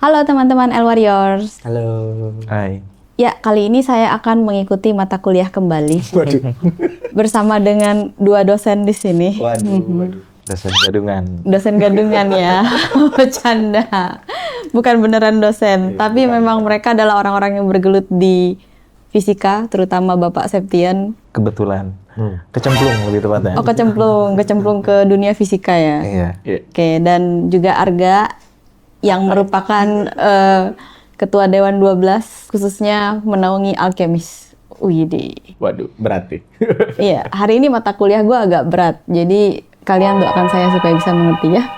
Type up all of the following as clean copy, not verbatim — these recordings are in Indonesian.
Halo teman-teman El Warriors. Halo. Hai. Ya, kali ini saya akan mengikuti mata kuliah kembali Waduh. bersama dengan dua dosen di sini. Waduh. Dosen gadungan. Dosen gadungan ya, bercanda. Bukan beneran dosen, tapi memang mereka adalah orang-orang yang bergelut di fisika, terutama Bapak Septian. Kebetulan. Kecemplung lebih tepatnya. Oh, kecemplung ke dunia fisika ya. Iya. Oke, dan juga Arga yang merupakan ketua Dewan 12 khususnya menaungi alkemis. Widih. Waduh, berarti. Iya, hari ini mata kuliah gue agak berat. Jadi kalian doakan saya supaya bisa mengerti ya.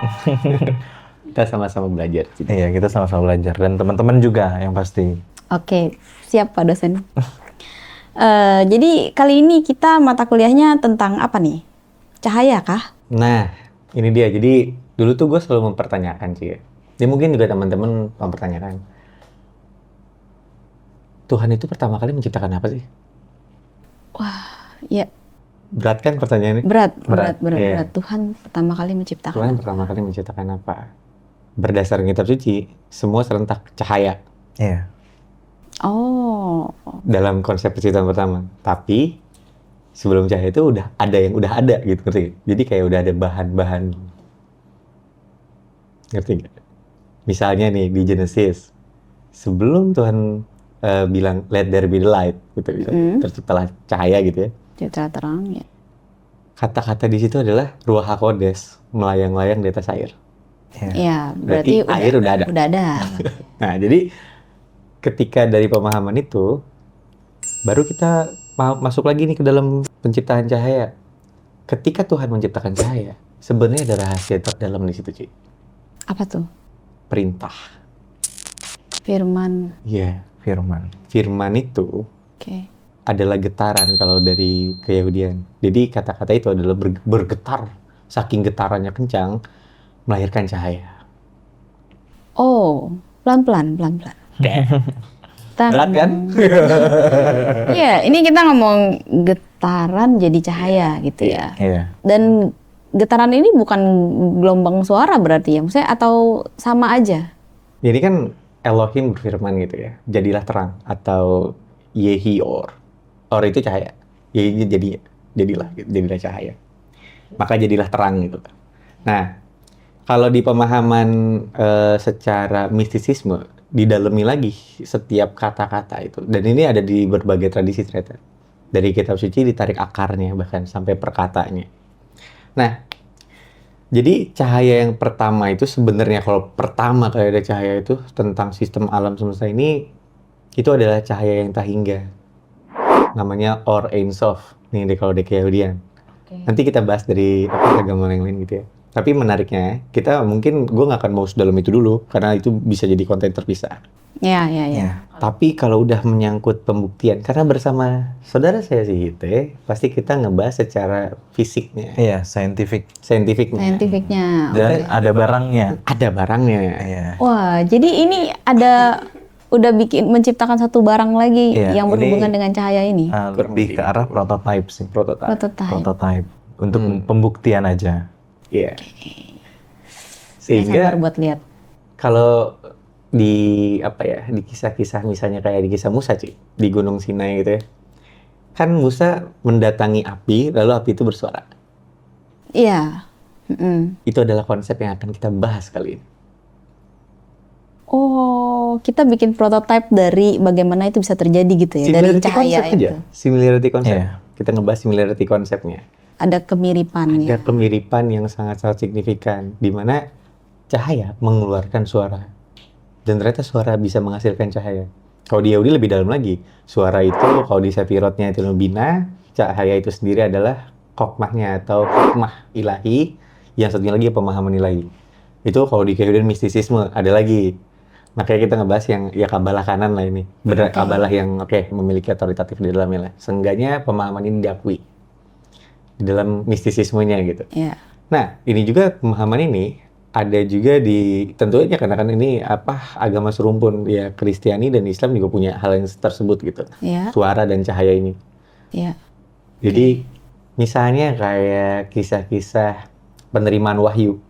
Kita sama-sama belajar. Iya, kita sama-sama belajar dan teman-teman juga yang pasti. Oke, siap Pak dosen. Jadi kali ini kita mata kuliahnya tentang apa nih? Cahaya kah? Nah, ini dia. Jadi dulu tuh gue selalu mempertanyakan sih. Ya mungkin juga teman-teman mempertanyakan. Tuhan itu pertama kali menciptakan apa sih? Ya, Berat kan pertanyaannya? berat. Iya. Tuhan pertama kali menciptakan. Tuhan pertama kali menciptakan apa? Berdasarkan kitab suci, semua serentak cahaya Iya. Oh, dalam konsep penciptaan pertama. Tapi sebelum cahaya itu udah ada gitu, ngerti? Jadi kayak udah ada bahan-bahan. Ngerti nggak? Misalnya nih di Genesis, sebelum Tuhan bilang let there be the light, gitu, terciptalah cahaya gitu ya. citra terang ya. Kata-kata di situ adalah Ruach HaKodes melayang-layang di atas air. Iya, Berarti berarti air udah ada. Udah ada. Nah, jadi ketika dari pemahaman itu, baru kita masuk lagi nih ke dalam penciptaan cahaya. Ketika Tuhan menciptakan cahaya, sebenarnya ada rahasia terdalam di situ, Ci. Apa tuh? Perintah. Firman. Iya. Firman. Firman itu Oke. adalah getaran kalau dari keyahudian. Jadi kata-kata itu adalah bergetar. Saking getarannya kencang, melahirkan cahaya. Oh, pelan-pelan. Berat kan? Iya, ini kita ngomong getaran jadi cahaya gitu ya. Iya. Dan getaran ini bukan gelombang suara berarti ya, maksudnya atau sama aja? Jadi kan Elohim berfirman gitu ya, jadilah terang atau Yehi Or itu cahaya. Yehi jadilah cahaya. Maka jadilah terang gitu. Nah, kalau di pemahaman secara mistisisme, didalami lagi setiap kata-kata itu. Dan ini ada di berbagai tradisi ternyata. Dari kitab suci ditarik akarnya bahkan sampai perkataannya. Nah, jadi cahaya yang pertama itu sebenarnya kalau pertama kali ada cahaya itu tentang sistem alam semesta ini, itu adalah cahaya yang tak hingga. Namanya Or Ein Sof. Nih kalau di Keyahudian. Nanti kita bahas dari agama yang lain gitu ya. Tapi menariknya, gue nggak akan mau dalam itu dulu karena itu bisa jadi konten terpisah. Iya. Tapi kalau udah menyangkut pembuktian, karena bersama saudara saya si Hite, pasti kita ngebahas secara fisiknya, Iya, scientific. saintifiknya. Saintifiknya. Dan ada barangnya. Ada barangnya. Iya. Wah, jadi ini udah menciptakan satu barang lagi Iya, yang berhubungan dengan cahaya ini. Lebih ke arah prototype sih. Prototype. Untuk pembuktian aja. Iya. Saya Sehingga sabar buat lihat. kalau di kisah-kisah misalnya kayak di kisah Musa di Gunung Sinai gitu ya, kan Musa mendatangi api lalu api itu bersuara. Iya. Itu adalah konsep yang akan kita bahas kali ini. Oh, kita bikin prototype dari bagaimana itu bisa terjadi gitu ya, dari Similarity cahaya konsep itu. aja. Similarity konsep. Iya. Kita ngebahas similarity konsepnya. Ada kemiripannya. Ada kemiripan yang sangat-sangat signifikan di mana cahaya mengeluarkan suara. Dan ternyata suara bisa menghasilkan cahaya. Kalau di Yahudi lebih dalam lagi. Suara itu kalau di Sefirotnya itu Bina, cahaya itu sendiri adalah kokmahnya atau hikmah ilahi, yang satunya lagi pemahaman ilahi. Itu kalau di kehidupan mistisisme ada lagi. Makanya kita ngebahas yang ya kabalah kanan lah ini. Benar kabalah yang memiliki otoritatif di dalamnya lah. Seenggaknya pemahaman ini diakui di dalam mistisismenya gitu. Iya. Nah, ini juga pemahaman ini ada juga di tentunya karena kan ini agama serumpun ya, Kristiani dan Islam juga punya hal yang tersebut gitu. Iya. Suara dan cahaya ini. Iya. Jadi misalnya kayak kisah-kisah penerimaan wahyu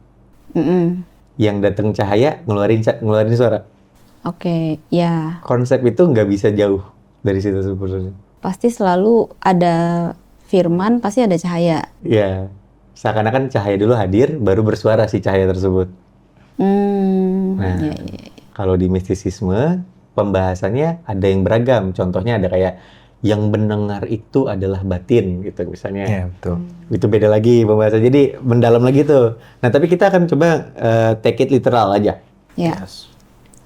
yang datang cahaya ngeluarin suara. Oke, ya. Konsep itu nggak bisa jauh dari situ sebenarnya. Pasti selalu ada firman, pasti ada cahaya. Ya, seakan-akan cahaya dulu hadir, baru bersuara si cahaya tersebut. Nah, Ya, ya. kalau di mistisisme, pembahasannya ada yang beragam. Contohnya ada kayak, yang mendengar itu adalah batin, gitu misalnya. Iya, betul. Itu beda lagi pembahasan. Jadi, mendalam lagi tuh. Nah, tapi kita akan coba take it literal aja. Ya, Yes.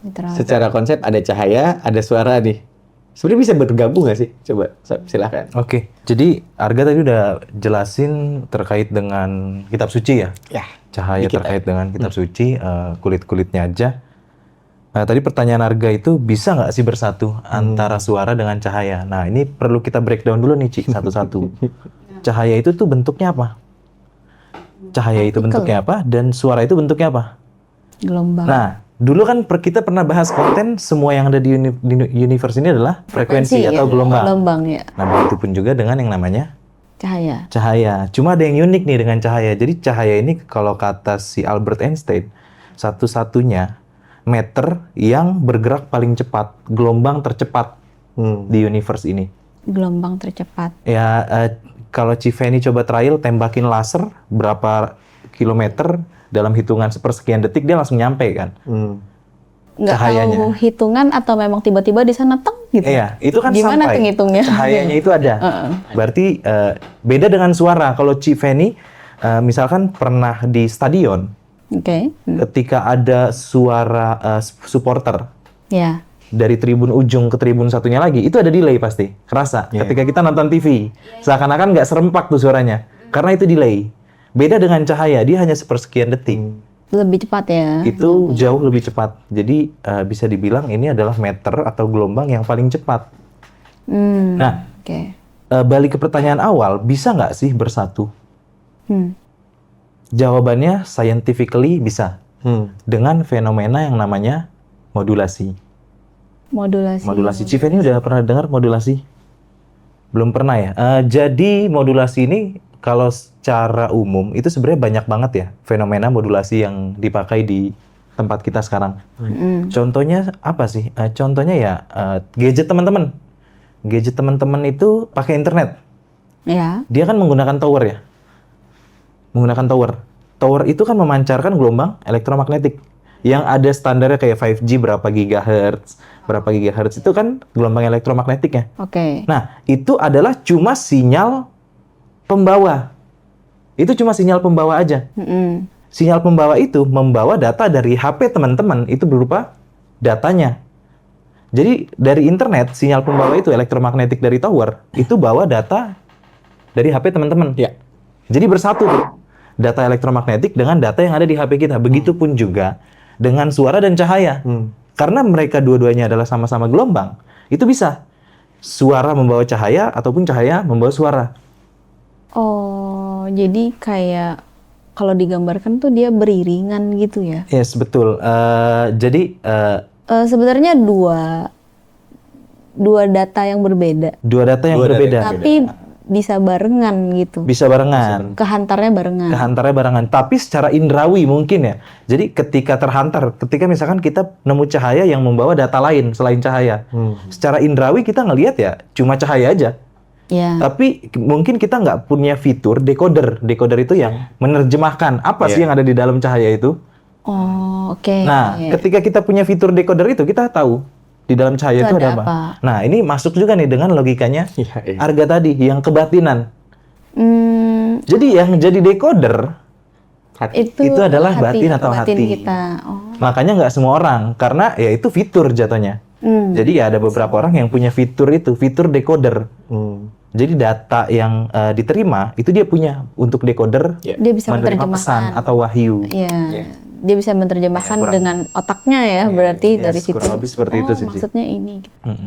literal. Secara konsep ada cahaya, ada suara nih. Sebenarnya bisa bergabung nggak sih? Coba, silakan. Oke, jadi Arga tadi udah jelasin terkait dengan kitab suci ya? Ya, Cahaya dikit terkait dengan kitab suci, kulit-kulitnya aja. Tadi pertanyaan Arga itu bisa nggak sih bersatu antara suara dengan cahaya? Nah, ini perlu kita breakdown dulu nih, Ci, satu-satu. Cahaya itu tuh bentuknya apa? Cahaya itu bentuknya apa? Dan suara itu bentuknya apa? Gelombang. Nah, dulu kan kita pernah bahas konten semua yang ada di universe ini adalah frekuensi atau ya. gelombang. Gelombang, ya. Nah, begitu pun juga dengan yang namanya Cahaya. cahaya. Cuma ada yang unik nih dengan cahaya. Jadi cahaya ini kalau kata si Albert Einstein, satu-satunya meter yang bergerak paling cepat, gelombang tercepat di universe ini. Gelombang tercepat. Ya, kalau Civeni coba trial tembakin laser berapa kilometer dalam hitungan sepersekian detik dia langsung nyampe kan. Nggak Cahayanya. tahu hitungan atau memang tiba-tiba di sana teng gitu. Iya, itu kan Gimana sampai. tuh ngitungnya? Cahayanya itu ada. Berarti beda dengan suara. Kalau Civeni misalkan pernah di stadion, Oke. ketika ada suara supporter Ya. dari tribun ujung ke tribun satunya lagi, itu ada delay pasti, kerasa. Ketika kita nonton TV, seakan-akan nggak serempak tuh suaranya, karena itu delay. Beda dengan cahaya, dia hanya sepersekian detik. Lebih cepat ya. Itu jauh lebih cepat. Jadi bisa dibilang ini adalah meter atau gelombang yang paling cepat. Nah, Oke. balik ke pertanyaan awal, bisa nggak sih bersatu? Hmm. Jawabannya scientifically bisa. Dengan fenomena yang namanya modulasi. Modulasi. Modulasi. Civeni udah pernah dengar modulasi? Belum pernah ya? Jadi modulasi ini kalau secara umum itu sebenarnya banyak banget ya fenomena modulasi yang dipakai di tempat kita sekarang. Contohnya apa sih? Contohnya ya gadget teman-teman. Gadget teman-teman itu pakai internet. Ya. Dia kan menggunakan tower ya. Menggunakan tower. Tower itu kan memancarkan gelombang elektromagnetik. Yang ada standarnya kayak 5G berapa gigahertz itu kan gelombang elektromagnetiknya. Oke. Nah, itu adalah cuma sinyal pembawa. Itu cuma sinyal pembawa aja. Sinyal pembawa itu membawa data dari HP teman-teman, itu berupa datanya. Jadi dari internet, sinyal pembawa itu elektromagnetik dari tower, itu bawa data dari HP teman-teman. Ya. Jadi bersatu tuh, data elektromagnetik dengan data yang ada di HP kita. Begitupun juga dengan suara dan cahaya. Karena mereka dua-duanya adalah sama-sama gelombang, itu bisa suara membawa cahaya ataupun cahaya membawa suara. Oh, jadi kayak kalau digambarkan tuh dia beriringan gitu ya. Yes, betul. Jadi Sebenarnya dua data yang berbeda, dua data yang berbeda. tapi bisa barengan gitu. Bisa barengan. Kehantarnya barengan. Kehantarnya barengan. Tapi secara indrawi mungkin ya. Jadi ketika terhantar, ketika misalkan kita nemu cahaya yang membawa data lain selain cahaya. Secara indrawi kita ngelihat ya cuma cahaya aja. Ya. Tapi mungkin kita nggak punya fitur decoder. Decoder itu yang menerjemahkan apa sih yang ada di dalam cahaya itu. Oh, oke. Nah, ketika kita punya fitur decoder itu, kita tahu di dalam cahaya itu ada apa. Nah, ini masuk juga nih dengan logikanya Arga tadi, yang kebatinan. Jadi yang jadi decoder itu adalah batin atau hati. Kita. Oh. Makanya nggak semua orang, karena ya itu fitur jatuhnya. Jadi ya ada beberapa orang yang punya fitur itu, fitur decoder. Jadi data yang diterima itu dia punya untuk decoder, Dia bisa menerima pesan atau wahyu. Iya. Dia bisa menerjemahkan dengan otaknya ya, berarti dari situ. Kurang lebih seperti itu sih. Maksudnya ini.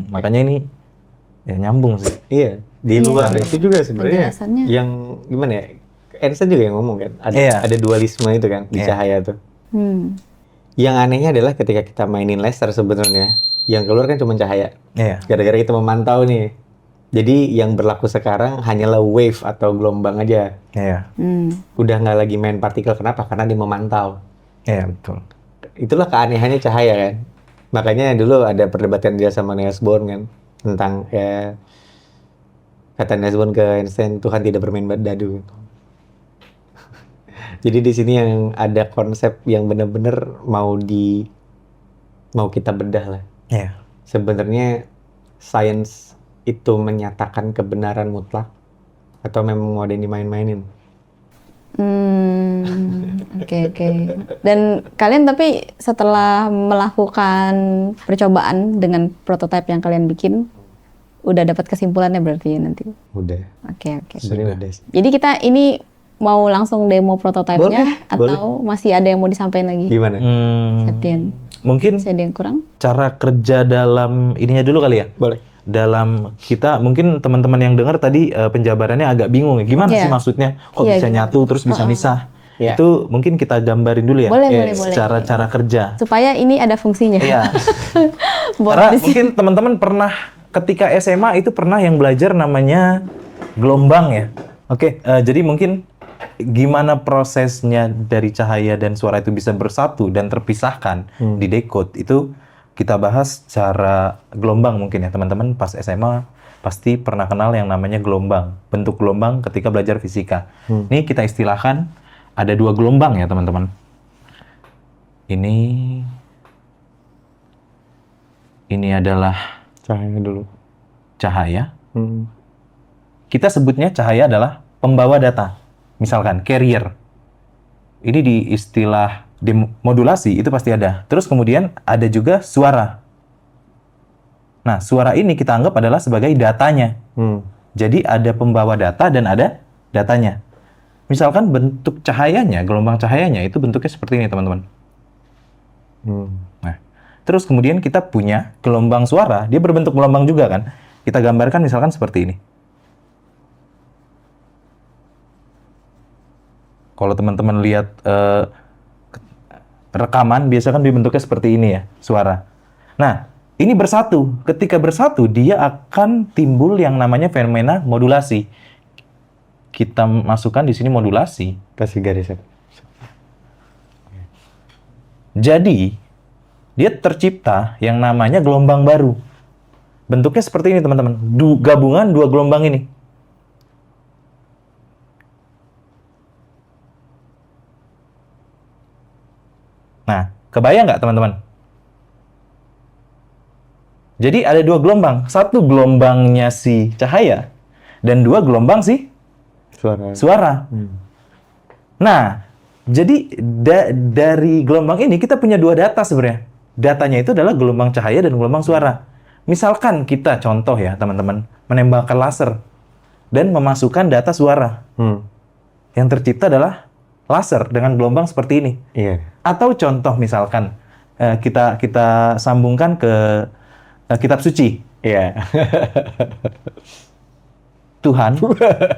Makanya ini ya nyambung sih. Iya, di luar itu juga sebenarnya Penjelasannya. yang gimana ya? Einstein juga yang ngomong kan, ada dualisme itu kan di cahaya tuh. Yang anehnya adalah ketika kita mainin laser sebenarnya, yang keluar kan cuma cahaya. Iya. Gara-gara kita memantau nih. Jadi yang berlaku sekarang hanyalah wave atau gelombang aja. Iya. Udah nggak lagi main partikel. Kenapa? Karena dia memantau. Iya, betul. Itulah keanehannya cahaya kan. Makanya dulu ada perdebatan dia sama Niels Bohr kan tentang ya kata Niels Bohr ke Einstein, Tuhan tidak bermain dadu. Jadi di sini yang ada konsep yang benar-benar mau kita bedah lah. Iya. Sebenarnya sains itu menyatakan kebenaran mutlak atau memang mau ada yang dimain-mainin? Oke. Dan kalian tapi setelah melakukan percobaan dengan prototipe yang kalian bikin, udah dapat kesimpulannya berarti nanti? Udah. Oke. Sebenarnya udah sih. Jadi kita ini mau langsung demo prototipenya atau masih ada yang mau disampaikan lagi? Gimana? Septian, Mungkin masih ada yang kurang? cara kerja dalam ininya dulu kali ya. Boleh. Dalam kita mungkin teman-teman yang dengar tadi penjabarannya agak bingung ya. Gimana Iya. sih maksudnya? Kok Iya, bisa gimana? nyatu terus bisa misah? Iya. Itu mungkin kita gambarin dulu ya. Boleh. Secara cara kerja. Supaya ini ada fungsinya. Iya. Buat Karena di sini. mungkin teman-teman pernah ketika SMA itu pernah yang belajar namanya gelombang ya. Oke, jadi mungkin gimana prosesnya dari cahaya dan suara itu bisa bersatu dan terpisahkan di decode itu kita bahas secara gelombang mungkin ya teman-teman pas SMA pasti pernah kenal yang namanya gelombang, bentuk gelombang ketika belajar fisika. Ini kita istilahkan ada 2 gelombang ya teman-teman. Ini adalah Cahaya dulu. cahaya. Kita sebutnya cahaya adalah pembawa data. Misalkan carrier. Ini di istilah modulasi itu pasti ada. Terus kemudian ada juga suara. Nah, suara ini kita anggap adalah sebagai datanya. Jadi ada pembawa data dan ada datanya. Misalkan bentuk cahayanya, gelombang cahayanya itu bentuknya seperti ini, teman-teman. Nah, terus kemudian kita punya gelombang suara, dia berbentuk gelombang juga kan. Kita gambarkan misalkan seperti ini. Kalau teman-teman lihat rekaman, biasa kan dibentuknya seperti ini ya, suara. Nah, ini bersatu. Ketika bersatu, dia akan timbul yang namanya fenomena modulasi. Kita masukkan di sini modulasi. Kasih garis. Jadi, dia tercipta yang namanya gelombang baru. Bentuknya seperti ini, teman-teman. Gabungan 2 gelombang ini. Nah, kebayang nggak teman-teman? Jadi ada 2 gelombang. Satu gelombangnya si cahaya, dan 2 gelombang si suara. Nah, jadi dari gelombang ini kita punya 2 data sebenarnya. Datanya itu adalah gelombang cahaya dan gelombang suara. Misalkan kita contoh ya teman-teman, menembakkan laser dan memasukkan data suara. Yang tercipta adalah laser dengan gelombang seperti ini. Iya. Atau contoh misalkan kita sambungkan ke kitab suci. Iya. Tuhan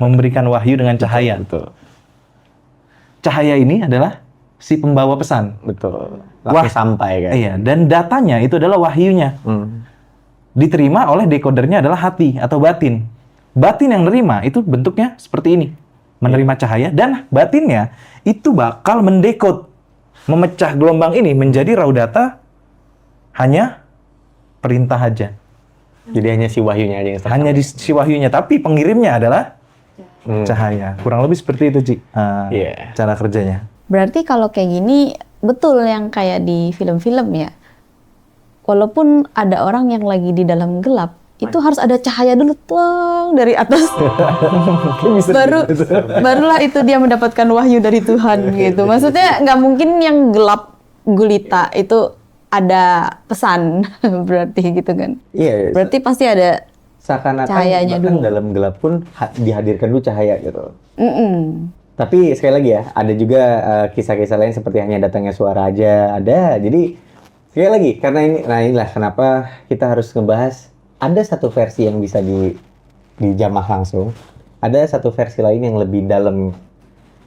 memberikan wahyu dengan cahaya. Betul. Cahaya ini adalah si pembawa pesan. Betul. Langsung sampai kan. Iya, dan datanya itu adalah wahyunya. Diterima oleh decodernya adalah hati atau batin. Batin yang nerima itu bentuknya seperti ini. Menerima cahaya dan batinnya itu bakal mendekode, memecah gelombang ini menjadi raw data hanya perintah aja. Jadi hanya si wahyunya aja yang Hanya di si wahyunya, tapi pengirimnya adalah cahaya. Kurang lebih seperti itu, Ci. Iya. Cara kerjanya. Berarti kalau kayak gini, betul yang kayak di film-film ya. Walaupun ada orang yang lagi di dalam gelap, itu harus ada cahaya dulu tuang dari atas. Barulah itu dia mendapatkan wahyu dari Tuhan gitu. Maksudnya nggak mungkin yang gelap gulita itu ada pesan berarti gitu kan. Iya. Berarti pasti ada Seakan-akan cahayanya bahkan dulu. dalam gelap pun dihadirkan dulu cahaya gitu. Tapi sekali lagi ya, ada juga kisah-kisah lain seperti hanya datangnya suara aja, ada. Jadi sekali lagi, karena ini, nah inilah kenapa kita harus ngebahas. Ada satu versi yang bisa dijamah langsung, ada satu versi lain yang lebih dalam,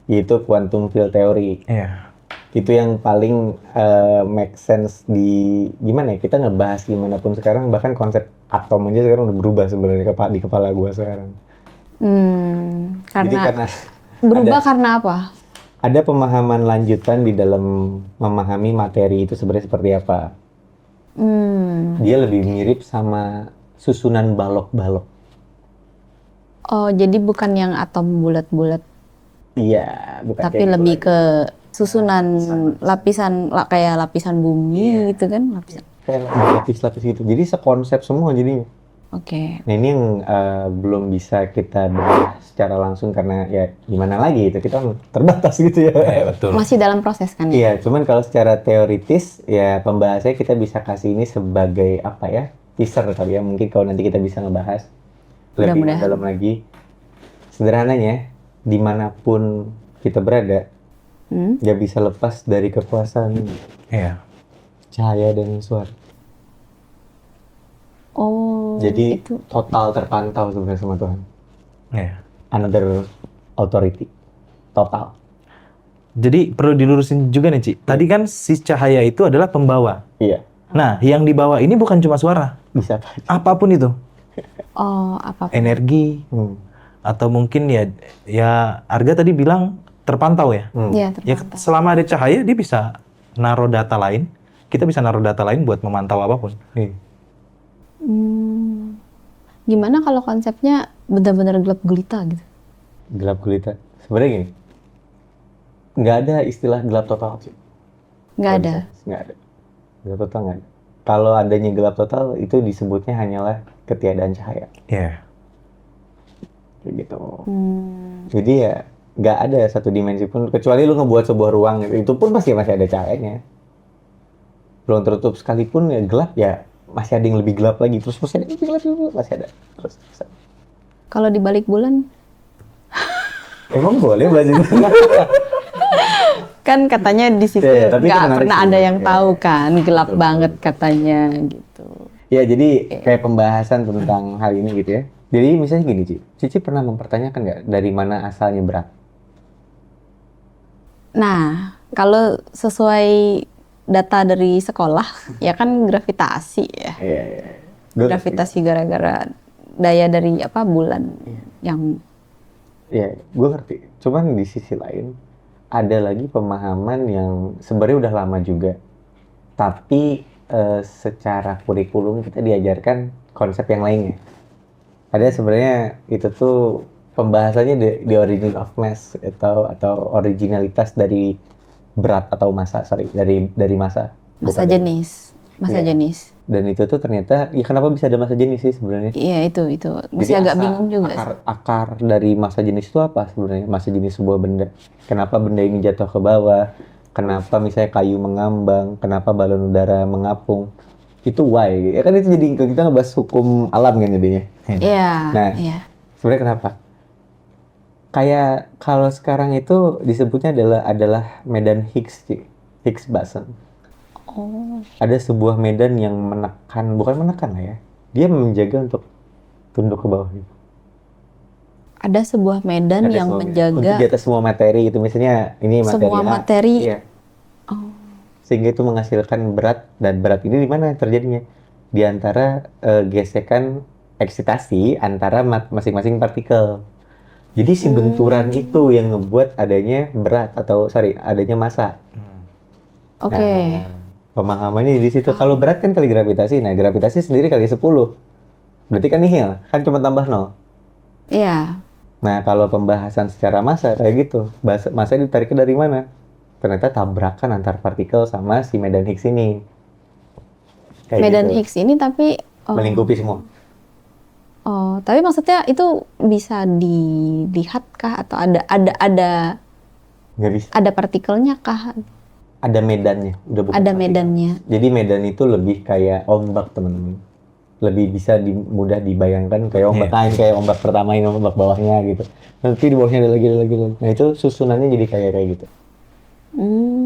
yaitu quantum field theory. Iya. Itu yang paling make sense di gimana ya, kita ngebahas gimana pun sekarang, bahkan konsep atom aja sekarang udah berubah sebenarnya di kepala gua sekarang. Jadi karena berubah karena apa? ada pemahaman lanjutan di dalam memahami materi itu sebenarnya seperti apa. Dia lebih mirip sama susunan balok-balok. Oh, jadi bukan yang atom bulat-bulat, Iya, bukan tapi kayak gitu lebih lagi. ke susunan lapisan kayak lapisan bumi gitu kan? Lapisan. Kayak lapis-lapis gitu. Jadi sekonsep semua jadinya. Oke. Nah ini yang belum bisa kita bedah secara langsung karena ya gimana lagi itu kita terbatas gitu ya. Betul. Masih dalam proses kan ya? Iya, cuman kalau secara teoritis ya pembahasannya kita bisa kasih ini sebagai apa ya, teaser kali ya. Mungkin kalau nanti kita bisa ngebahas lebih Mudah-mudahan. dalam lagi. Sederhananya, dimanapun kita berada, nggak bisa lepas dari kekuasaan Iya. cahaya dan suara. Oh, Jadi itu. total terpantau sebenarnya sama Tuhan. Iya. Under authority. Total. Jadi perlu dilurusin juga nih, Ci. Tadi kan si cahaya itu adalah pembawa. Iya, Nah, yang dibawa ini bukan cuma suara. bisa Pak. Apapun itu. Oh, apa? Energi, Hmm. atau mungkin ya Arga tadi bilang terpantau ya. Iya, Ya terpantau. selama ada cahaya dia bisa naruh data lain. Kita bisa naruh data lain buat memantau apapun. Iya. Gimana kalau konsepnya benar-benar gelap gulita gitu? Gelap gulita. Sebenarnya gini, nggak ada istilah gelap total sih. Nggak ada. Nggak ada. Gelap total nggak ada. Kalau adanya gelap total itu disebutnya hanyalah ketiadaan cahaya. Iya. Kayak gitu. Jadi ya nggak ada satu dimensi pun kecuali lu ngebuat sebuah ruang gitu. Itu pun masih ada cahayanya. Ruang tertutup sekalipun ya gelap ya masih ada yang lebih gelap lagi. Terus masih ada yang lebih gelap juga masih ada. Terus. Kalau di balik bulan, Emang boleh belajar? kan katanya di situ Iya, tapi itu nggak menarik pernah sih. ada yang Iya. tahu kan, gelap banget katanya gitu. Ya jadi kayak pembahasan tentang hal ini gitu ya. Jadi misalnya gini Cici pernah mempertanyakan nggak dari mana asalnya berat? Nah, kalau sesuai data dari sekolah, ya kan gravitasi ya. Iya. Gravitasi gara-gara daya dari apa bulan yang Iya, gue ngerti. Cuman di sisi lain ada lagi pemahaman yang sebenarnya udah lama juga. Tapi secara kurikulum kita diajarkan konsep yang lainnya. Ada sebenarnya itu tuh pembahasannya the origin of mass atau originalitas dari berat atau massa, dari massa. masa Bukan dari- jenis, masa Iya. jenis. Dan itu tuh ternyata, ya kenapa bisa ada massa jenis sih sebenarnya? Iya itu masih Jadi agak bingung juga. sih. akar dari massa jenis itu apa sebenarnya? Massa jenis sebuah benda. Kenapa benda ini jatuh ke bawah? Kenapa misalnya kayu mengambang? Kenapa balon udara mengapung? Itu why. Ya kan itu jadi kita ngebahas hukum alam kan jadinya. Iya, Nah, iya. sebenarnya kenapa? Kayak kalau sekarang itu disebutnya adalah medan Higgs, Higgs boson. Oh, Ada sebuah medan yang bukan menekan lah ya. Dia menjaga untuk tunduk ke bawah gitu. ada sebuah medan Ada yang semua- menjaga untuk di atas semua materi gitu, misalnya ini materi semua A, materi. iya. Oh, Sehingga itu menghasilkan berat, dan berat ini di mana terjadinya? Di antara gesekan eksitasi antara masing-masing partikel. Jadi si benturan itu yang ngebuat adanya berat adanya massa. oke. Nah, pemahamannya di situ. Kalau berat kan kali gravitasi. Nah, gravitasi sendiri kali 10. Berarti kan nihil, kan cuma tambah 0. Iya. Nah, kalau pembahasan secara massa kayak gitu, massa ditariknya dari mana? Ternyata tabrakan antar partikel sama si medan Higgs ini. Kayak Medan gitu. Higgs ini tapi Melingkupi semua. oh, tapi maksudnya itu bisa dilihat kah atau ada Nggak bisa. ada partikelnya kah? Ada medannya, udah bukan Ada partikel. medannya. Jadi medan itu lebih kayak ombak, teman-teman. Lebih bisa mudah dibayangkan kayak ombak lain, kayak ombak pertama ini, ombak bawahnya gitu. Nanti di bawahnya ada lagi. Nah, itu susunannya jadi kayak gitu.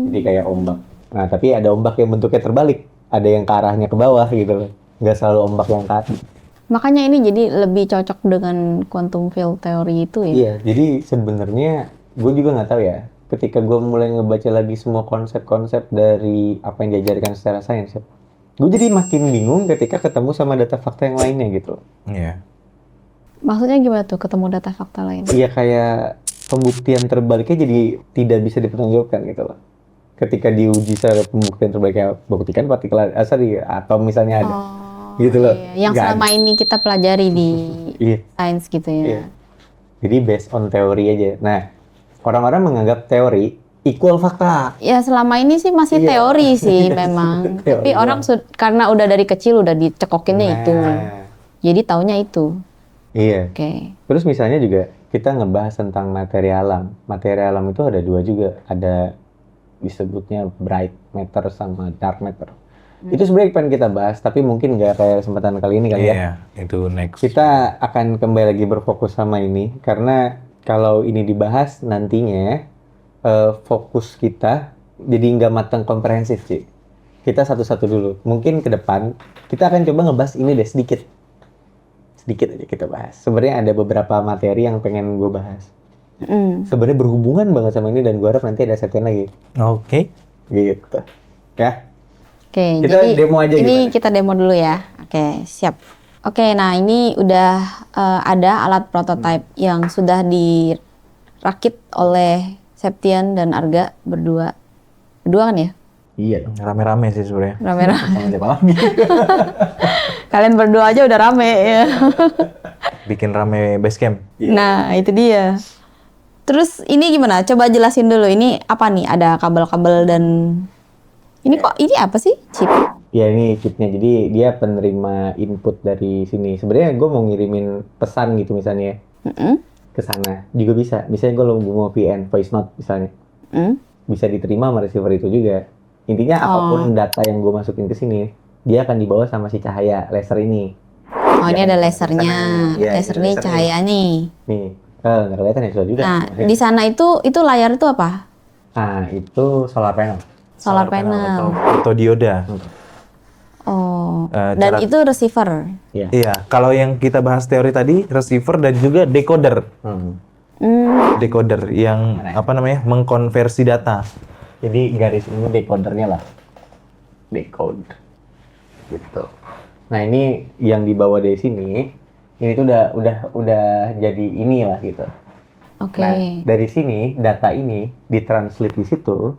Jadi kayak ombak. Nah, tapi ada ombak yang bentuknya terbalik. Ada yang ke arahnya ke bawah gitu. Nggak selalu ombak yang ke atas. Makanya ini jadi lebih cocok dengan quantum field theory itu ya. Iya, jadi sebenarnya gue juga nggak tahu ya. Ketika gue mulai ngebaca lagi semua konsep-konsep dari apa yang diajarkan secara sains, gue jadi makin bingung ketika ketemu sama data fakta yang lainnya gitu. Iya. Maksudnya gimana tuh ketemu data fakta lain? Iya, kayak pembuktian terbaliknya jadi tidak bisa dipertanggungjawabkan gitu loh. ketika diuji secara pembuktian terbaiknya buktikan partikelan sorry, atom misalnya ada. Gitu loh. Iya. Yang Nggak selama ini kita pelajari di Iya. sains gitu ya. Iya. Jadi based on teori aja. Nah, orang-orang menganggap teori equal fakta. Ya selama ini sih masih Iya. teori sih memang. Teori Tapi orang karena udah dari kecil udah dicekokinnya itu. Nah, Jadi taunya itu. iya. Oke. Terus misalnya juga kita ngebahas tentang materi alam. Materi alam itu ada dua juga. Ada disebutnya bright matter sama dark matter. Itu sebenarnya pengen kita bahas, tapi mungkin nggak kayak kesempatan kali ini kali ya. Iya, itu next. Kita akan kembali lagi berfokus sama ini, karena kalau ini dibahas nantinya fokus kita jadi nggak matang komprehensif, Ci. Kita satu-satu dulu. Mungkin ke depan kita akan coba ngebahas ini deh sedikit. Sedikit aja kita bahas. Sebenarnya ada beberapa materi yang pengen gue bahas. Sebenarnya berhubungan banget sama ini dan gue harap nanti ada setting lagi. Oke. Gitu. Ya. Oke, Kita jadi demo aja ini gimana? kita demo dulu ya. Oke, siap. Oke, nah ini udah ada alat prototype yang sudah dirakit oleh Septian dan Arga berdua. Berdua kan ya? Iya dong. Rame-rame sih sebenarnya. Rame-rame. Sama siapa lagi? Kalian berdua aja udah rame ya. Bikin rame base camp. Nah, itu dia. Terus ini gimana? Coba jelasin dulu. Ini apa nih? Ada kabel-kabel dan ini kok ini apa sih? Chip. Ya ini chipnya, jadi dia penerima input dari sini. Sebenarnya gue mau ngirimin pesan gitu misalnya ke sana juga bisa. Misalnya gue mau VN voice note misalnya, bisa diterima sama receiver itu juga. Intinya apapun data yang gue masukin ke sini, dia akan dibawa sama si cahaya laser ini. Oh, ini ada lasernya. Iya, Laser ini nih lasernya. cahaya nih. Nih, nggak kelihatan ya sudah juga. Nah, di sana itu layar itu apa? Nah, itu solar panel. Solar panel. Atau dioda. Oh. Eh, Dan cara- itu receiver. Iya. Iya, kalau yang kita bahas teori tadi, receiver dan juga decoder. Decoder yang apa namanya? Mengkonversi data. Jadi garis ini decodernya lah. Decode. Gitu. Nah, ini yang dibawa dari sini, ini tuh udah jadi inilah gitu. Oke. Nah, dari sini data ini ditranslate di situ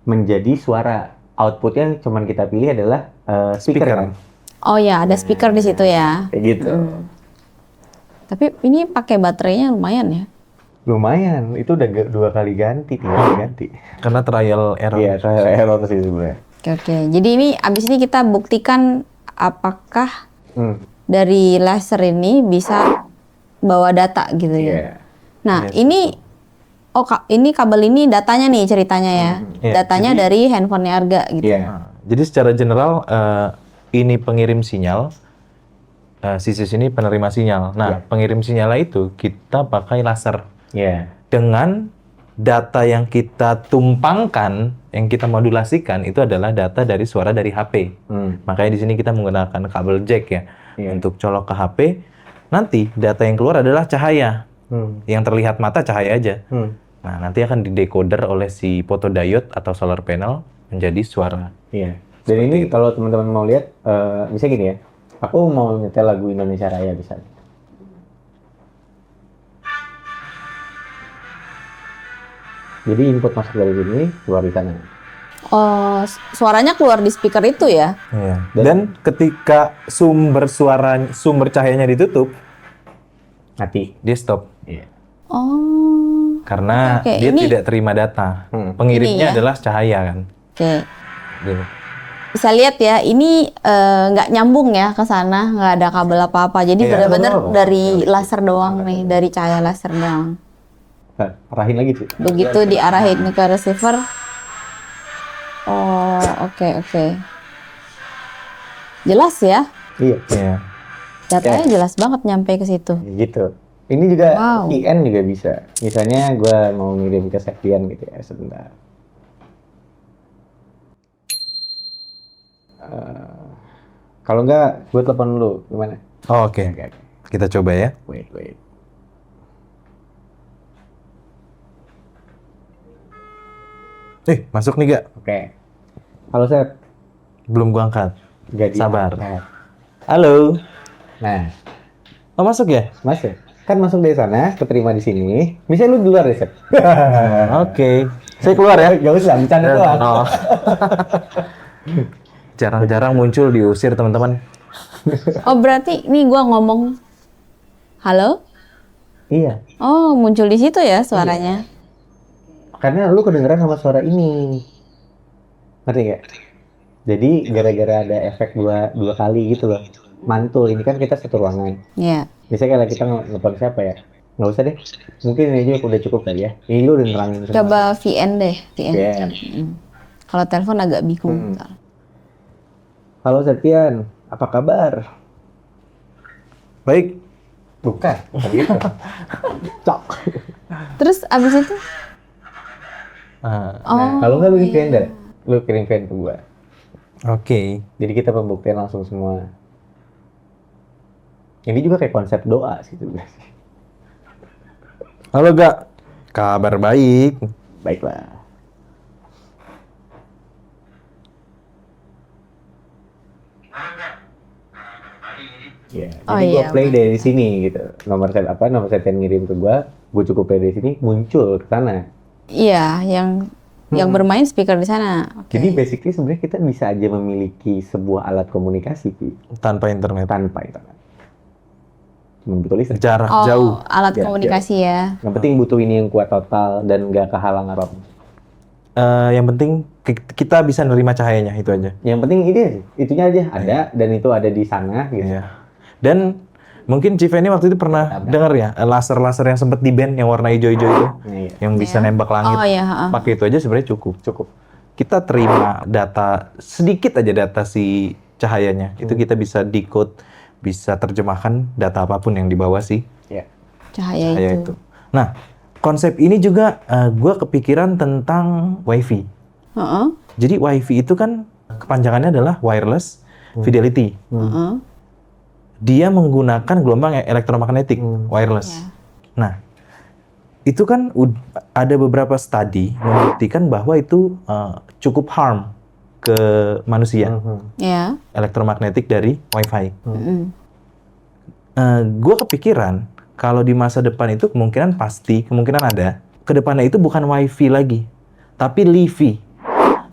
menjadi suara. Outputnya cuman kita pilih adalah speaker Speaker. kan. Oh ya, ada speaker di situ ya. Kayak gitu. Tapi ini pakai baterainya lumayan ya. Lumayan, itu udah 2 kali ganti, 3 kali ganti. Karena trial error. Iya, trial error sih sebenarnya. Oke. Jadi ini abis ini kita buktikan apakah dari laser ini bisa bawa data gitu ya. Iya. Nah, ini ini kabel ini datanya nih ceritanya ya. Iya, Datanya dari handphonenya Arga gitu. Iya. Nah, jadi secara general ini pengirim sinyal, sisi sini penerima sinyal. Nah, pengirim sinyal itu kita pakai laser Iya. dengan data yang kita tumpangkan, yang kita modulasikan itu adalah data dari suara dari HP. Makanya di sini kita menggunakan kabel jack ya untuk colok ke HP. Nanti data yang keluar adalah cahaya. Yang terlihat mata cahaya aja. Nah, nanti akan didecoder oleh si photodiode atau solar panel menjadi suara. Iya. Dan ini kalau teman-teman mau lihat, bisa gini ya. Aku mau nyetel lagu Indonesia Raya bisa. Jadi input masuk dari sini, keluar di sana. Oh, suaranya keluar di speaker itu ya? Iya. Dan ketika sumber cahayanya ditutup, Mati. dia stop. Iya. Oh. Karena Oke, dia ini- tidak terima data. Pengirimnya Ini ya? adalah cahaya kan. Oke. Gitu. Bisa lihat ya, ini nggak nyambung ya ke sana, nggak ada kabel apa-apa. Jadi Iya. benar-benar dari laser doang nih, dari cahaya laser doang. Nah, arahin lagi sih. Begitu diarahin ke receiver. Oh, oke. Jelas ya, Iya. Iya. datanya jelas banget nyampe ke situ. Gitu. Ini juga Wow. VN juga bisa. Misalnya gue mau ngirim ke Septian gitu ya, sebentar. Kalau enggak, gue telepon dulu. Gimana? Oh, oke. Kita coba ya. Wait. Masuk nih gak? Oke. Halo, Sep. Belum gua angkat. Nggak Sabar. diangkat. Halo. Nah, Oh, masuk ya? Mas ya? Kan masuk dari sana, keterima di sini. Misalnya lu di luar deh, Sep. Oke. Saya keluar ya. Gak usah, bercanda doang. Oh. Jarang-jarang muncul diusir teman-teman. Oh berarti nih gua ngomong halo? Iya, Oh muncul di situ ya suaranya. karena lu kedengeran sama suara ini. Ngerti gak? Jadi gara-gara ada efek dua kali gitu loh. Mantul, ini kan kita satu ruangan. Iya. Biasanya kalau kita nelfon siapa ya? Nggak usah deh. Mungkin ini aja udah cukup kali ya. Ini lu udah nerangin semua. Coba VN deh, VN. VN. Mm. Kalau telepon agak bingung. Halo Septian, apa kabar? Baik. Bukan gitu. Cok. Terus abis itu? Nah, kalau nggak lu kirim deh. Lu kirim VN ke gua. Oke. Jadi kita pembuktian langsung semua. Ini juga kayak konsep doa sih sebenarnya. Halo Gak. Kabar baik. Baiklah. Ya, Oh jadi gua iya, play dari sini gitu. Nomor set yang ngirim ke gua cukup play dari sini muncul ke sana. Iya, yang bermain speaker di sana. Oke. Jadi basically sebenarnya kita bisa aja memiliki sebuah alat komunikasi Pi, Tanpa internet. tanpa internet. Cuma butuh listrik. Jarak Oh, jauh. alat Jarak komunikasi ya. Yang penting butuh ini yang kuat total dan nggak kehalang apapun. Yang penting kita bisa nerima cahayanya, itu aja. Yang penting ini aja, itunya aja ada dan itu ada di sana gitu. Iya. Dan mungkin Cive ini waktu itu pernah dengar ya, laser-laser yang sempat di band yang warna hijau-hijau itu, Nah, iya. yang bisa nembak langit. Oh iya, heeh. Pakai itu aja sebenarnya cukup. Cukup. Kita terima data, sedikit aja data si cahayanya. Itu kita bisa decode, bisa terjemahkan data apapun yang dibawa si Ya. Cahaya cahaya itu. itu. Nah, konsep ini juga gue kepikiran tentang WiFi. Heeh. Jadi WiFi itu kan kepanjangannya adalah wireless fidelity. Heeh. Dia menggunakan gelombang elektromagnetik wireless. Ya. Nah, itu kan ada beberapa studi membuktikan bahwa itu cukup harm ke manusia, Ya. elektromagnetik dari WiFi. Mm-mm. Gue kepikiran kalau di masa depan itu kemungkinan ada. Kedepannya itu bukan WiFi lagi, tapi LiFi,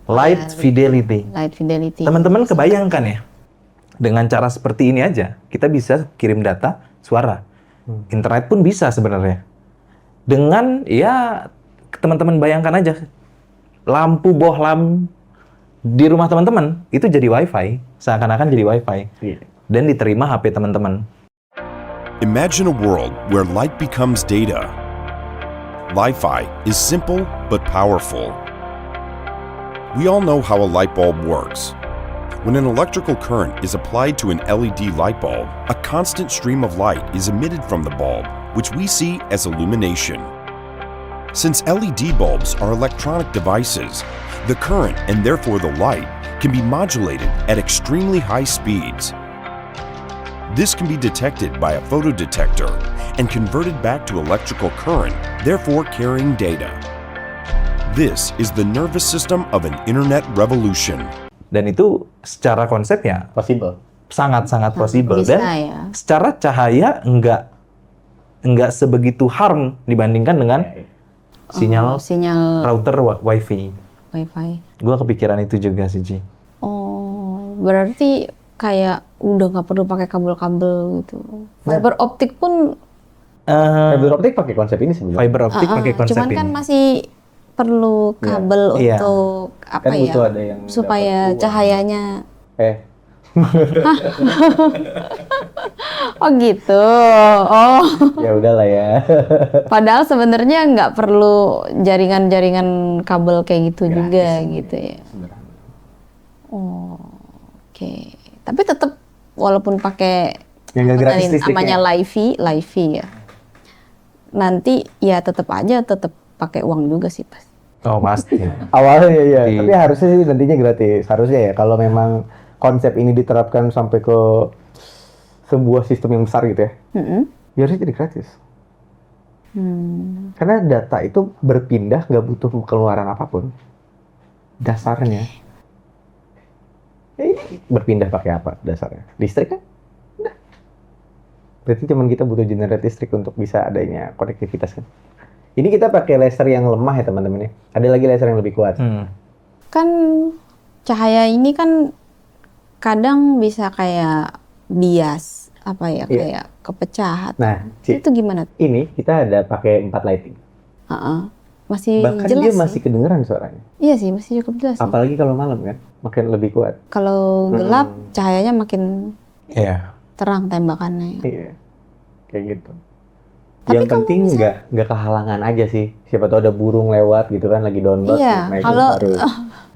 Light Fidelity. Light fidelity. Teman-teman kebayangkan ya, dengan cara seperti ini aja, kita bisa kirim data, suara. Internet pun bisa sebenarnya. Dengan, ya, teman-teman bayangkan aja, lampu bohlam di rumah teman-teman, itu jadi WiFi. Seakan-akan jadi WiFi. Iya. Dan diterima HP teman-teman. Imagine a world where light becomes data. Li-Fi is simple but powerful. We all know how a light bulb works. When an electrical current is applied to an LED light bulb, a constant stream of light is emitted from the bulb, which we see as illumination. Since LED bulbs are electronic devices, the current and therefore the light can be modulated at extremely high speeds. This can be detected by a photodetector and converted back to electrical current, therefore carrying data. This is the nervous system of an internet revolution. Dan itu secara konsep ya Possible. sangat-sangat possible. Bisa Dan ya. secara cahaya enggak sebegitu harm dibandingkan dengan sinyal Sinyal router WiFi. WiFi. Gua kepikiran itu juga sih, Ci. Oh, berarti kayak udah nggak perlu pakai kabel-kabel gitu. Fiber optik pun Fiber optik pakai konsep ini sebenarnya. Fiber optik pakai konsep cuman ini. kan masih perlu kabel Iya. untuk apa Kan ya? butuh ada yang Supaya dapat uang. cahayanya. Oh gitu. Oh, Ya udahlah ya. padahal sebenarnya nggak perlu jaringan-jaringan kabel kayak gitu juga gitu ya. Oh, oke. Tapi tetap walaupun pakai Yang nggak gratis tadi listriknya. namanya LiFi ya. Nanti ya tetap pakai uang juga sih pas. Oh, pasti. Awalnya ya, Di- tapi harusnya sih nantinya gratis. Harusnya ya kalau memang konsep ini diterapkan sampai ke sebuah sistem yang besar gitu ya. Ya harusnya jadi gratis. Karena data itu berpindah nggak butuh pengeluaran apapun. Dasarnya. Ya ini berpindah pakai apa dasarnya? Listrik kan? Udah. Berarti cuman kita butuh generate listrik untuk bisa adanya konektivitas kan? Ini kita pakai laser yang lemah ya teman-teman ya. Ada lagi laser yang lebih kuat. Kan cahaya ini kan kadang bisa kayak bias, apa ya, Iya. kayak kepecah. Nah, Ci, Itu gimana? ini kita ada pakai 4 lighting. Heeh. Masih Bahkan jelas dia sih. masih kedengeran suaranya. Iya sih, masih cukup jelas sih. Apalagi kalau malam kan, makin lebih kuat. Kalau gelap, cahayanya makin Iya. terang tembakannya. Iya, kayak gitu. Tapi Yang penting nggak kehalangan aja sih. Siapa tahu ada burung lewat gitu kan, lagi download. Iya, naik kalau- baru.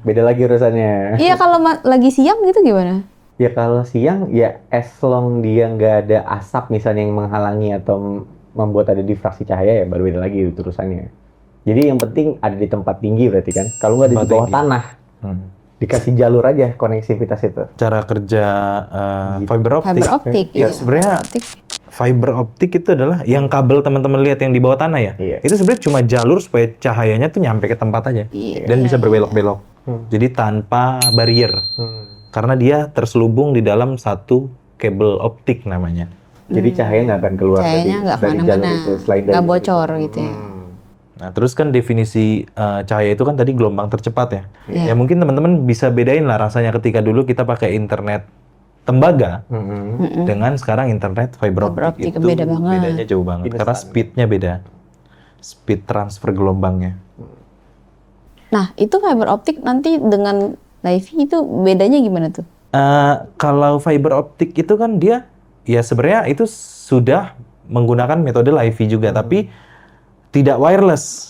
Beda lagi urusannya. Iya, kalau lagi siang gitu gimana? Ya kalau siang, ya as long dia nggak ada asap misalnya yang menghalangi atau membuat ada difraksi cahaya, ya baru beda lagi itu urusannya. Jadi yang penting ada di tempat tinggi berarti kan. Kalau nggak ada di Tempat bawah tinggi. tanah, dikasih jalur aja koneksivitas itu. Cara kerja fiber optik. Fiber optik. Ya, sebenarnya Optik. fiber optik itu adalah yang kabel teman-teman lihat yang di bawah tanah ya. Iya. Itu sebenarnya cuma jalur supaya cahayanya tuh nyampe ke tempat aja Iya, dan bisa berbelok-belok. Hmm. Jadi tanpa barrier. Karena dia terselubung di dalam satu kabel optik namanya. Jadi cahaya nggak akan keluar Cahayanya nggak dari jalur kemana-mana, itu, selain dari nggak jalur bocor itu. gitu ya. Nah, terus kan definisi cahaya itu kan tadi gelombang tercepat ya. Iya. Ya mungkin teman-teman bisa bedain lah rasanya ketika dulu kita pakai internet tembaga dengan sekarang internet fiber Fiber optik optik, itu beda banget. bedanya jauh banget karena speednya beda. Speed transfer gelombangnya. Nah, itu fiber optik nanti dengan LiFi itu bedanya gimana tuh? Kalau fiber optik itu kan dia ya sebenarnya itu sudah menggunakan metode LiFi juga tapi tidak wireless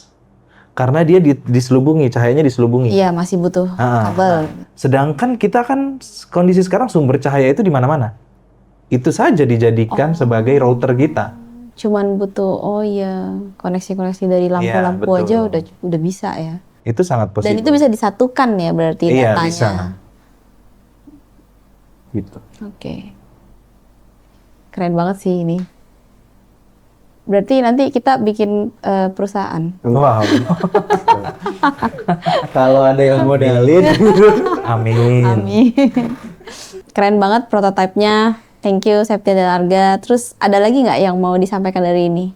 karena dia diselubungi, cahayanya diselubungi. Iya, masih butuh kabel. Sedangkan kita kan kondisi sekarang sumber cahaya itu di mana-mana. Itu saja dijadikan sebagai router kita. Cuman butuh, oh iya, koneksi-koneksi dari lampu-lampu betul. aja udah bisa ya. Itu sangat Dan positif. itu bisa disatukan ya berarti Iya, datanya. bisa. Gitu. Oke. Keren banget sih ini. Berarti nanti kita bikin perusahaan. Wow. Kalau ada yang modalin, Amin. Amin. Keren banget prototipenya. Thank you Septia dan Arga. Terus ada lagi nggak yang mau disampaikan dari ini?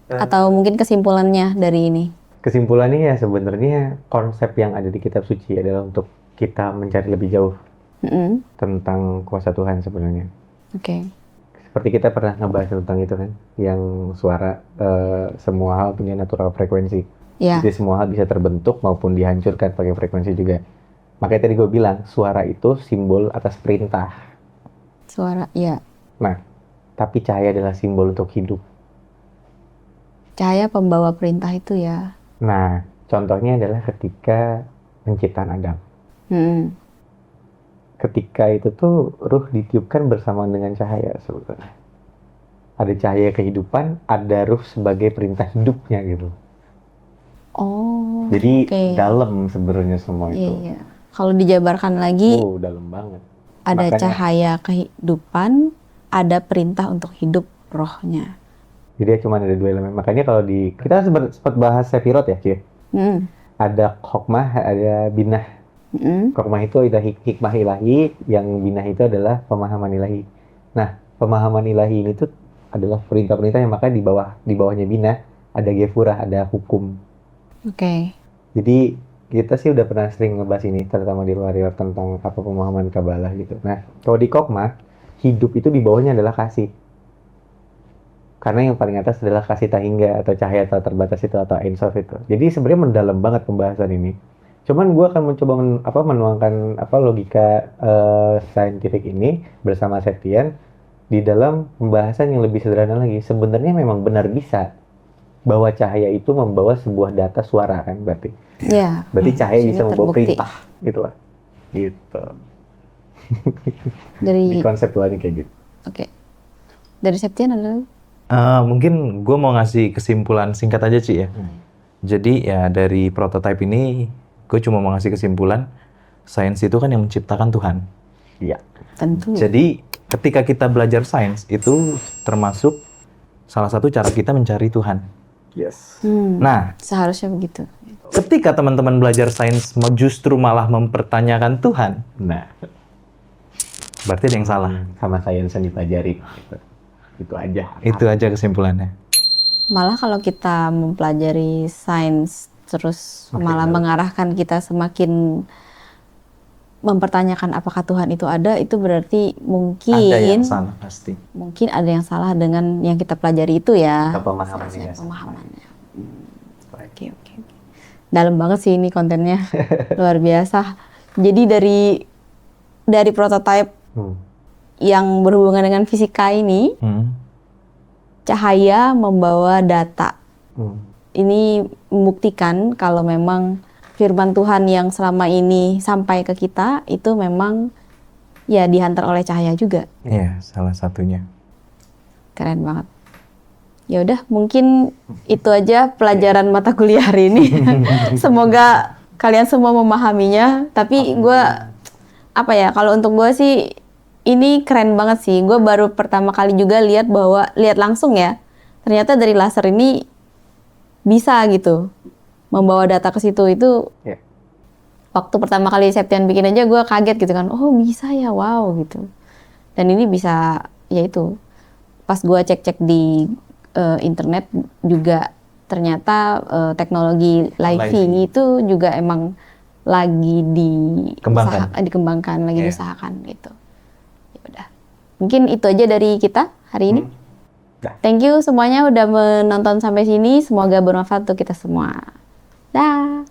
Atau mungkin kesimpulannya dari ini? kesimpulannya ya sebenarnya konsep yang ada di kitab suci adalah untuk kita mencari lebih jauh Mm-mm. tentang kuasa Tuhan sebenarnya. Oke. Seperti kita pernah ngebahas tentang itu kan, yang suara semua hal punya natural frekuensi. Ya. Jadi semua hal bisa terbentuk maupun dihancurkan pakai frekuensi juga. Makanya tadi gue bilang suara itu simbol atas perintah. Suara, ya. Nah, tapi cahaya adalah simbol untuk hidup. Cahaya pembawa perintah itu ya. Nah, contohnya adalah ketika penciptaan Adam. Hmm. Ketika itu tuh ruh ditiupkan bersamaan dengan cahaya sebetulnya. Ada cahaya kehidupan, ada ruh sebagai perintah hidupnya gitu. Oh. Jadi oke. dalam sebenarnya semua Iya, itu. iya. Kalau dijabarkan lagi, Oh, dalam banget. ada makanya- cahaya kehidupan, ada perintah untuk hidup rohnya. Jadi cuma ada dua elemen. Makanya kalau kita sempat bahas Sefirot ya, Ci. Hmm. Ada Hokmah, ada Binah. Mm-mm. Hokmah itu adalah hikmah ilahi, yang Binah itu adalah pemahaman ilahi. Nah, pemahaman ilahi ini tuh adalah perintah-perintah yang makanya di bawahnya Binah ada Gefurah, ada hukum. Oke. Jadi kita sih udah pernah sering ngebahas ini, terutama di luar tentang apa pemahaman Kabalah gitu. Nah, kalau di Hokmah, hidup itu di bawahnya adalah kasih. Karena yang paling atas adalah kasih tahingga atau cahaya tak terbatas itu atau Ein Sof itu. Jadi sebenarnya mendalam banget pembahasan ini. Cuman gue akan mencoba menuangkan logika saintifik ini bersama Septian di dalam pembahasan yang lebih sederhana lagi. Sebenarnya memang benar bisa bahwa cahaya itu membawa sebuah data suara kan berarti. Ya. Berarti cahaya Sudah bisa membawa terbukti. perintah gitulah. Gitu. Dari, Di konseptualnya kayak gitu. oke. Dari Septian ada lagi? Mungkin gue mau ngasih kesimpulan singkat aja Ci ya. Jadi ya dari prototipe ini gue cuma mau ngasih kesimpulan sains itu kan yang menciptakan Tuhan. Iya. Tentu. Jadi ketika kita belajar sains itu termasuk salah satu cara kita mencari Tuhan. Yes. Nah, Seharusnya begitu. ketika teman-teman belajar sains justru malah mempertanyakan Tuhan, Nah, berarti ada yang salah. sama sains yang dipelajari gitu. Itu aja. Itu aja kesimpulannya. Malah kalau kita mempelajari sains terus Makin malah dalam. mengarahkan kita semakin mempertanyakan apakah Tuhan itu ada, itu berarti Ada yang mungkin salah pasti. mungkin ada yang salah dengan yang kita pelajari itu ya. Pemahamannya. Pemahamannya. Oke, oke. Dalam banget sih ini kontennya. Luar biasa. Jadi dari prototipe yang berhubungan dengan fisika ini, cahaya membawa data. Ini membuktikan kalau memang firman Tuhan yang selama ini sampai ke kita itu memang ya dihantar oleh cahaya juga. Iya, salah satunya. Keren banget. Ya udah, mungkin itu aja pelajaran mata kuliah hari ini. Semoga kalian semua memahaminya. Tapi gue apa ya? Kalau untuk gue sih ini keren banget sih. Gue baru pertama kali juga lihat langsung ya. Ternyata dari laser ini bisa gitu membawa data ke situ. Itu waktu pertama kali Septian bikin aja gue kaget gitu kan. Oh bisa ya, wow gitu. Dan ini bisa ya itu. Pas gue cek-cek di internet juga ternyata teknologi living itu juga emang lagi dikembangkan, lagi diusahakan gitu. Ya udah. Mungkin itu aja dari kita hari ini. Thank you semuanya udah menonton sampai sini. Semoga bermanfaat untuk kita semua. Dah.